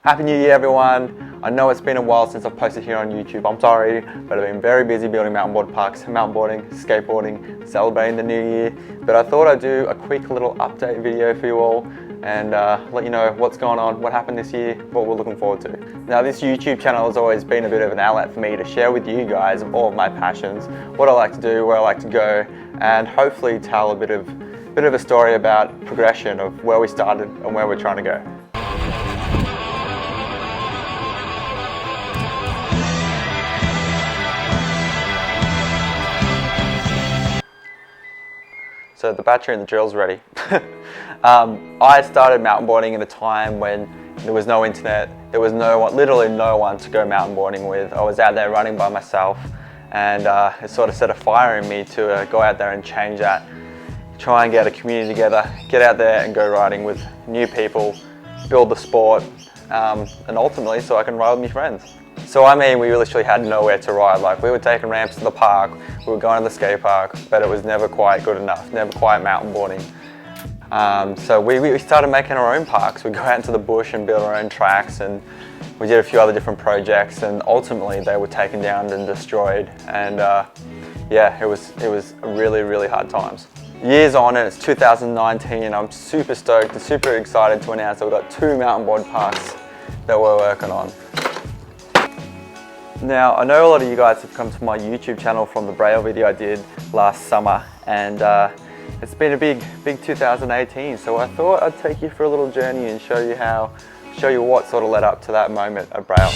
Happy New Year, everyone. I know it's been a while since I've posted here on YouTube. I'm sorry, but I've been very busy building mountainboard parks, mountainboarding, skateboarding, celebrating the new year. But I thought I'd do a quick little update video for you all and let you know what's going on, what happened this year, what we're looking forward to. Now, this YouTube channel has always been a bit of an outlet for me to share with you guys all of my passions, what I like to do, where I like to go, and hopefully tell a bit of a story about progression of where we started and where we're trying to go. So the battery and the drill's ready. I started mountainboarding at a time when there was no internet, there was literally no one to go mountainboarding with. I was out there running by myself, and it sort of set a fire in me to go out there and change that. Try and get a community together, get out there and go riding with new people, build the sport, and ultimately so I can ride with my friends. So I mean, we literally had nowhere to ride. Like, we were taking ramps to the park, we were going to the skate park, but it was never quite good enough, never quite mountainboarding. So we started making our own parks. We'd go out into the bush and build our own tracks, and we did a few other different projects, and ultimately they were taken down and destroyed. And yeah, it was really, really hard times. Years on, and it's 2019, and I'm super stoked and super excited to announce that we've got 2 mountainboard parks that we're working on. Now, I know a lot of you guys have come to my YouTube channel from the Braille video I did last summer, and it's been a big 2018, so I thought I'd take you for a little journey and show you what sort of led up to that moment at Braille.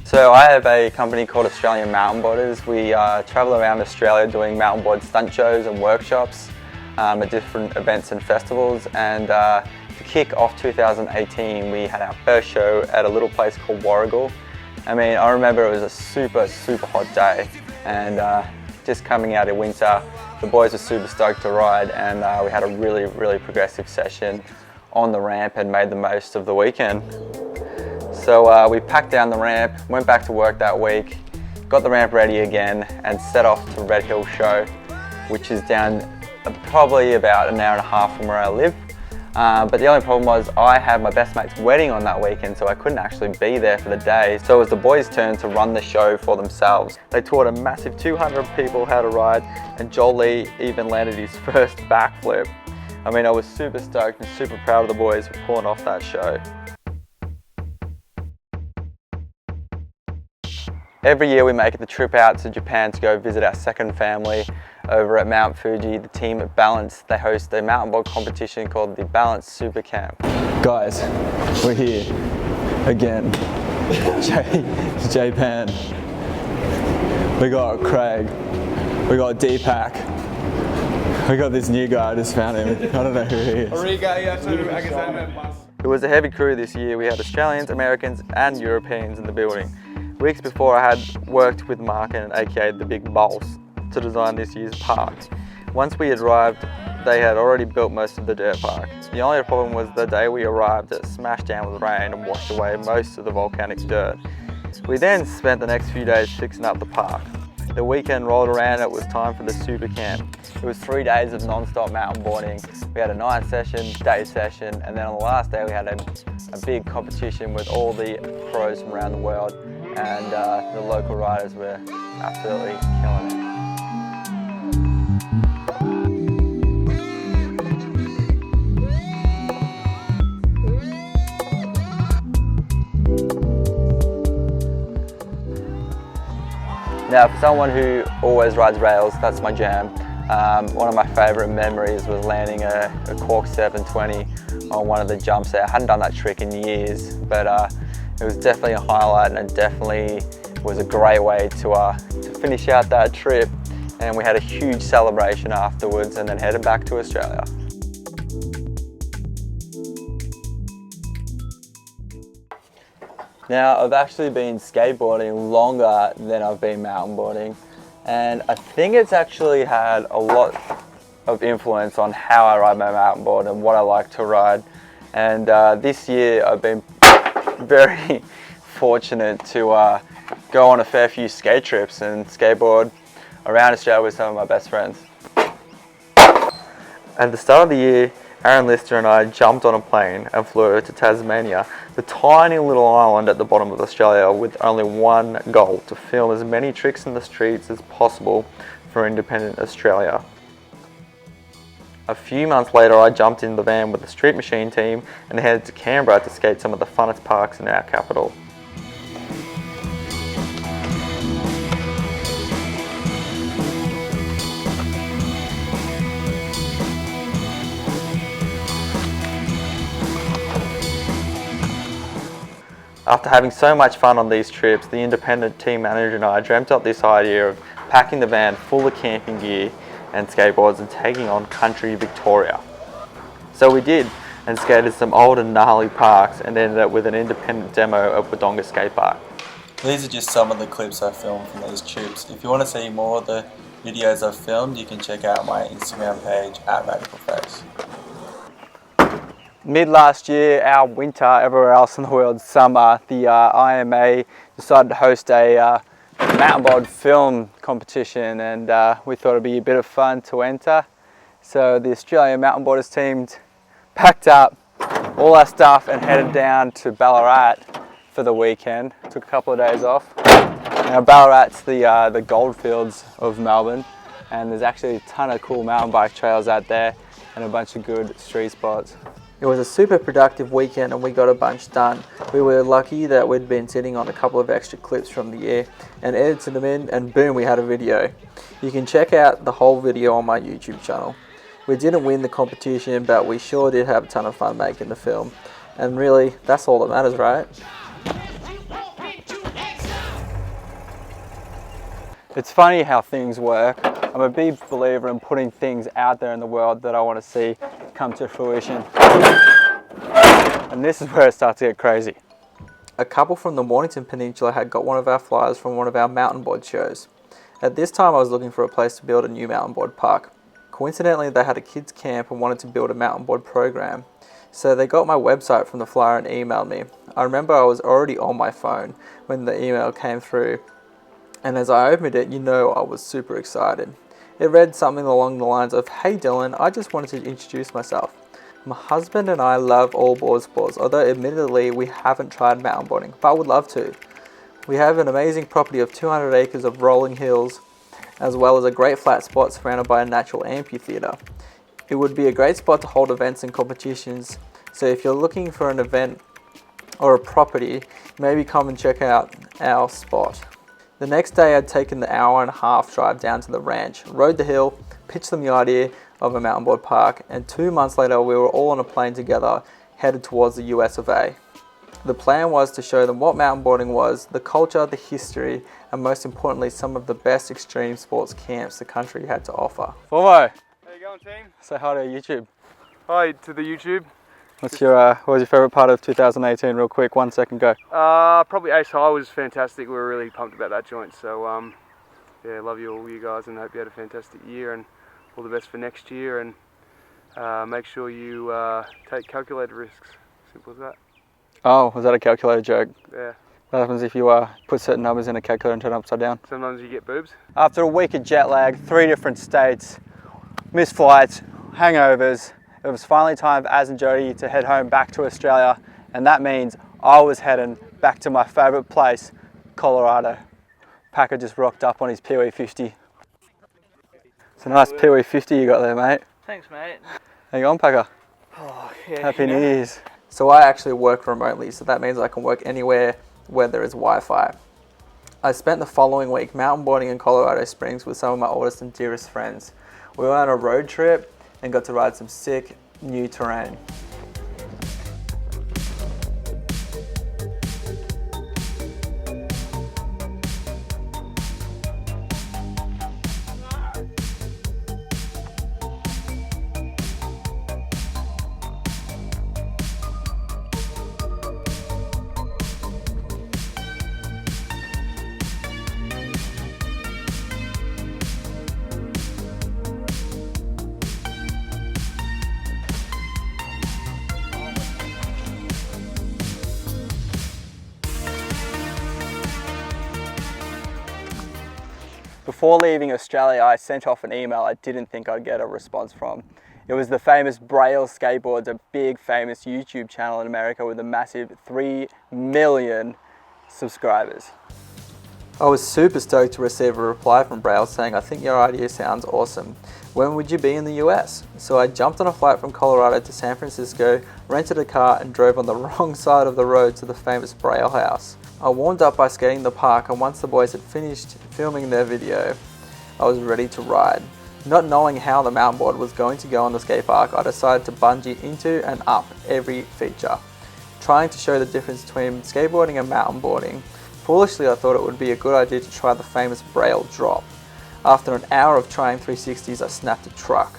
So I have a company called Australian Mountainboarders. We travel around Australia doing mountainboard stunt shows and workshops at different events and festivals, and to kick off 2018, we had our first show at a little place called Warragul. I mean, I remember it was a super hot day, and just coming out of winter, the boys were super stoked to ride, and we had a really progressive session on the ramp and made the most of the weekend. So we packed down the ramp, went back to work that week, got the ramp ready again, and set off to Red Hill Show, which is down probably about an hour and a half from where I live. But the only problem was I had my best mate's wedding on that weekend, so I couldn't actually be there for the day. So it was the boys' turn to run the show for themselves. They taught a massive 200 people how to ride, and Joel Lee even landed his first backflip. I mean, I was super stoked and super proud of the boys for pulling off that show. Every year we make the trip out to Japan to go visit our second family over at Mount Fuji. The team at Balance, they host a mountainboard competition called the Balance Super Camp. Guys, we're here again. Japan. We got Craig. We got Deepak. We got this new guy, I just found him. I don't know who he is. It was a heavy crew this year. We had Australians, Americans and Europeans in the building. Weeks before, I had worked with Markin, aka the Big Boss, to design this year's park. Once we arrived, they had already built most of the dirt park. The only problem was the day we arrived, it smashed down with rain and washed away most of the volcanic dirt. We then spent the next few days fixing up the park. The weekend rolled around, it was time for the Super Camp. It was 3 days of non-stop mountainboarding. We had a night session, day session, and then on the last day we had a big competition with all the pros from around the world, and the local riders were absolutely killing it. Now, for someone who always rides rails, that's my jam. One of my favourite memories was landing a cork 720 on one of the jumps there. I hadn't done that trick in years, but it was definitely a highlight, and it definitely was a great way to finish out that trip. And we had a huge celebration afterwards, and then headed back to Australia. Now, I've actually been skateboarding longer than I've been mountainboarding, and I think it's actually had a lot of influence on how I ride my mountainboard and what I like to ride. And this year I've been very fortunate to go on a fair few skate trips and skateboard around Australia with some of my best friends. At the start of the year, Aaron Lister and I jumped on a plane and flew to Tasmania, the tiny little island at the bottom of Australia, with only one goal: to film as many tricks in the streets as possible for independent Australia. A few months later, I jumped in the van with the Street Machine team and headed to Canberra to skate some of the funnest parks in our capital. After having so much fun on these trips, the independent team manager and I dreamt up this idea of packing the van full of camping gear and skateboards and taking on country Victoria. So we did, and skated some old and gnarly parks and ended up with an independent demo of Wodonga Skate Park. These are just some of the clips I filmed from these trips. If you want to see more of the videos I've filmed, you can check out my Instagram page @RadicalFace. Mid last year, our winter, everywhere else in the world summer, the IMA decided to host a mountainboard film competition, and we thought it'd be a bit of fun to enter. So the Australian Mountainboarders team packed up all our stuff and headed down to Ballarat for the weekend. Took a couple of days off. Now Ballarat's the goldfields of Melbourne, and there's actually a ton of cool mountain bike trails out there and a bunch of good street spots. It was a super productive weekend and we got a bunch done. We were lucky that we'd been sitting on a couple of extra clips from the year and edited them in, and boom, we had a video. You can check out the whole video on my YouTube channel. We didn't win the competition, but we sure did have a ton of fun making the film. And really, that's all that matters, right? It's funny how things work. I'm a big believer in putting things out there in the world that I want to see come to fruition. And this is where it starts to get crazy. A couple from the Mornington Peninsula had got one of our flyers from one of our mountain board shows. At this time I was looking for a place to build a new mountain board park. Coincidentally, they had a kids camp and wanted to build a mountain board program. So they got my website from the flyer and emailed me. I remember I was already on my phone when the email came through, and as I opened it, I was super excited. It read something along the lines of, "Hey Dylan, I just wanted to introduce myself. My husband and I love all board sports, although admittedly we haven't tried mountain boarding, but would love to. We have an amazing property of 200 acres of rolling hills, as well as a great flat spot surrounded by a natural amphitheatre. It would be a great spot to hold events and competitions, so if you're looking for an event or a property, maybe come and check out our spot." The next day I'd taken the hour-and-a-half drive down to the ranch, rode the hill, pitched them the idea of a mountain board park, and 2 months later we were all on a plane together headed towards the US of A. The plan was to show them what mountain boarding was, the culture, the history, and most importantly some of the best extreme sports camps the country had to offer. Formo! How you going, team? Say hi to YouTube. Hi to the YouTube. What was your favourite part of 2018, real quick, 1 second go? Probably Ace High was fantastic. We were really pumped about that joint. So yeah, love you all, you guys, and hope you had a fantastic year and all the best for next year. And make sure you take calculated risks. Simple as that. Oh, was that a calculated joke? Yeah. What happens if you put certain numbers in a calculator and turn it upside down? Sometimes you get boobs. After a week of jet lag, 3 different states, missed flights, hangovers, it was finally time for Az and Jody to head home back to Australia, and that means I was heading back to my favourite place, Colorado. Packer just rocked up on his Pee-wee 50. It's a nice Pee-wee 50 you got there, mate. Thanks, mate. How you going, Packer? Oh, yeah. Happy New Year's. So I actually work remotely, so that means I can work anywhere where there is Wi-Fi. I spent the following week mountain boarding in Colorado Springs with some of my oldest and dearest friends. We went on a road trip and got to ride some sick new terrain. Before leaving Australia, I sent off an email I didn't think I'd get a response from. It was the famous Braille Skateboards, a big famous YouTube channel in America with a massive 3 million subscribers. I was super stoked to receive a reply from Braille saying, "I think your idea sounds awesome. When would you be in the US?" So I jumped on a flight from Colorado to San Francisco, rented a car and drove on the wrong side of the road to the famous Braille House. I warmed up by skating the park, and once the boys had finished filming their video, I was ready to ride. Not knowing how the mountain board was going to go on the skate park, I decided to bungee into and up every feature, trying to show the difference between skateboarding and mountain boarding. Foolishly, I thought it would be a good idea to try the famous Braille drop. After an hour of trying 360s, I snapped a truck.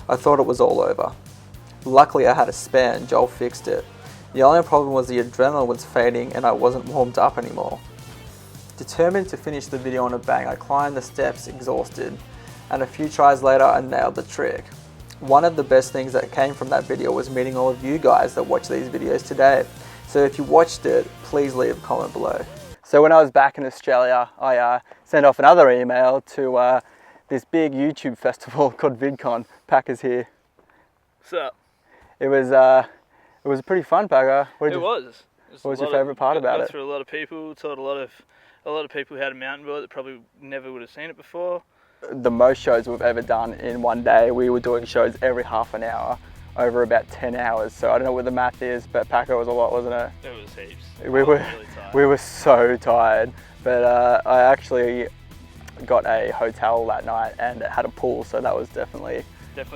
I thought it was all over. Luckily, I had a spare and Joel fixed it. The only problem was the adrenaline was fading and I wasn't warmed up anymore. Determined to finish the video on a bang, I climbed the steps exhausted, and a few tries later, I nailed the trick. One of the best things that came from that video was meeting all of you guys that watch these videos today. So if you watched it, please leave a comment below. So when I was back in Australia, I sent off another email to this big YouTube festival called Vidcon. Packer's here. What's up? It was pretty fun, Packer. What was your favourite part about it? Got through a lot of people, taught a lot of people how to mountain board that probably never would have seen it before. The most shows we've ever done in one day. We were doing shows every half an hour over about 10 hours. So I don't know what the math is, but Packer was a lot, wasn't it? It was heaps. We were so tired, but I actually got a hotel that night and it had a pool, so that was definitely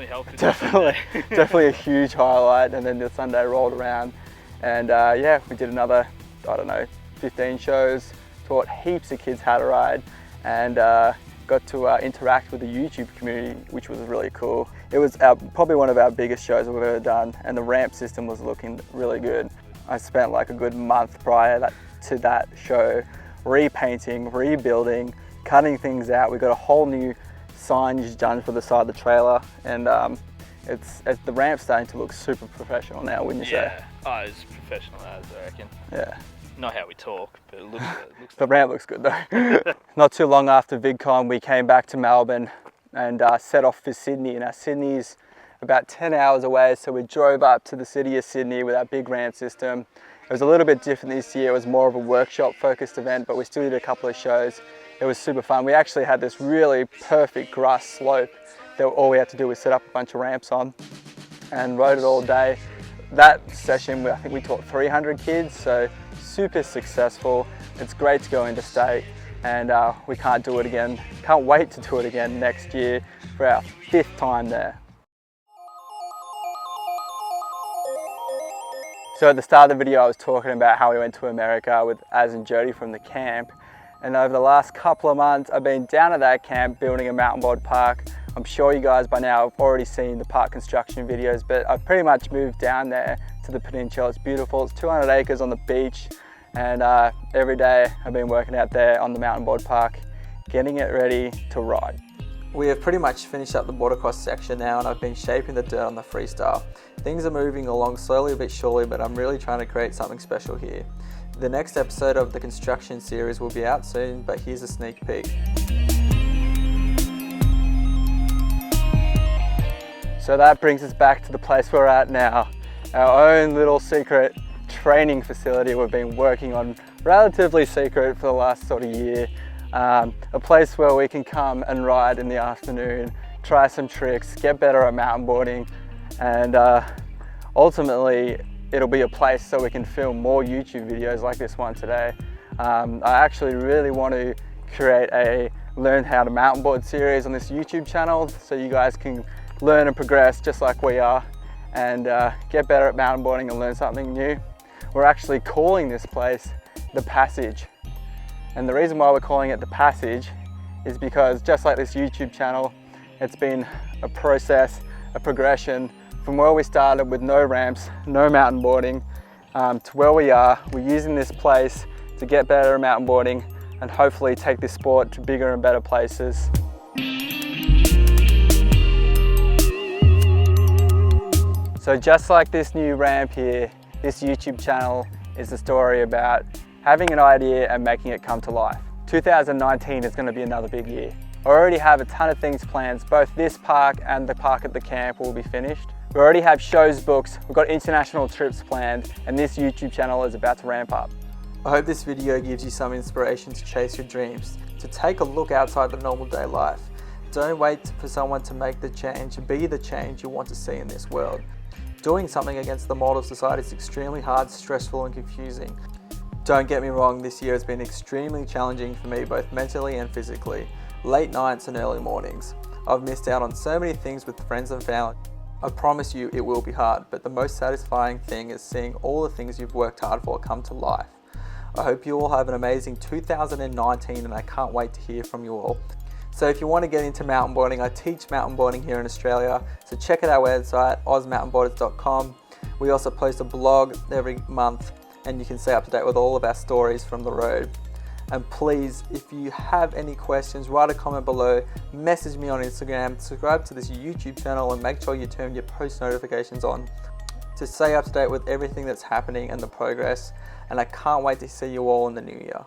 helped. Definitely a huge highlight. And then the Sunday rolled around, and yeah, we did another, I don't know, 15 shows, taught heaps of kids how to ride, and got to interact with the YouTube community, which was really cool. It was probably one of our biggest shows we've ever done, and the ramp system was looking really good. I spent like a good month prior to that show repainting, rebuilding, cutting things out. We got a whole new signage done for the side of the trailer, and the ramp's starting to look super professional now, wouldn't you say? Yeah, oh, it's professional as I reckon. Yeah. Not how we talk, but it looks good. The ramp looks good though. Not too long after VidCon, we came back to Melbourne and set off for Sydney. Now Sydney's about 10 hours away, so we drove up to the city of Sydney with our big ramp system. It was a little bit different this year. It was more of a workshop focused event, but we still did a couple of shows. It was super fun. We actually had this really perfect grass slope that all we had to do was set up a bunch of ramps on and rode it all day. That session, I think we taught 300 kids, so super successful. It's great to go interstate, and we can't do it again. Can't wait to do it again next year for our 5th time there. So at the start of the video, I was talking about how we went to America with Az and Jody from the camp. And over the last couple of months, I've been down at that camp building a mountainboard park. I'm sure you guys by now have already seen the park construction videos, but I've pretty much moved down there to the peninsula. It's beautiful. It's 200 acres on the beach, and every day I've been working out there on the mountainboard park, getting it ready to ride. We have pretty much finished up the border-cross section now, and I've been shaping the dirt on the freestyle. Things are moving along slowly but surely, but I'm really trying to create something special here. The next episode of the construction series will be out soon, but here's a sneak peek. So that brings us back to the place we're at now, our own little secret training facility we've been working on, relatively secret for the last sort of year. A place where we can come and ride in the afternoon, try some tricks, get better at mountain boarding, and ultimately it'll be a place so we can film more YouTube videos like this one today. I actually really want to create a learn how to mountain board series on this YouTube channel so you guys can learn and progress just like we are, and get better at mountain boarding and learn something new. We're actually calling this place The Passage. And the reason why we're calling it The Passage is because just like this YouTube channel, it's been a process, a progression from where we started with no ramps, no mountain boarding, to where we are. We're using this place to get better at mountain boarding and hopefully take this sport to bigger and better places. So just like this new ramp here, this YouTube channel is a story about having an idea and making it come to life. 2019 is going to be another big year. I already have a ton of things planned. Both this park and the park at the camp will be finished. We already have shows booked, we've got international trips planned, and this YouTube channel is about to ramp up. I hope this video gives you some inspiration to chase your dreams, to take a look outside the normal day life. Don't wait for someone to make the change, be the change you want to see in this world. Doing something against the mold of society is extremely hard, stressful and confusing. Don't get me wrong, this year has been extremely challenging for me both mentally and physically. Late nights and early mornings. I've missed out on so many things with friends and family. I promise you it will be hard, but the most satisfying thing is seeing all the things you've worked hard for come to life. I hope you all have an amazing 2019 and I can't wait to hear from you all. So if you want to get into mountainboarding, I teach mountainboarding here in Australia, so check out our website, ozmountainboarders.com. We also post a blog every month and you can stay up to date with all of our stories from the road. And please, if you have any questions, write a comment below, message me on Instagram, subscribe to this YouTube channel and make sure you turn your post notifications on to stay up to date with everything that's happening and the progress. And I can't wait to see you all in the new year.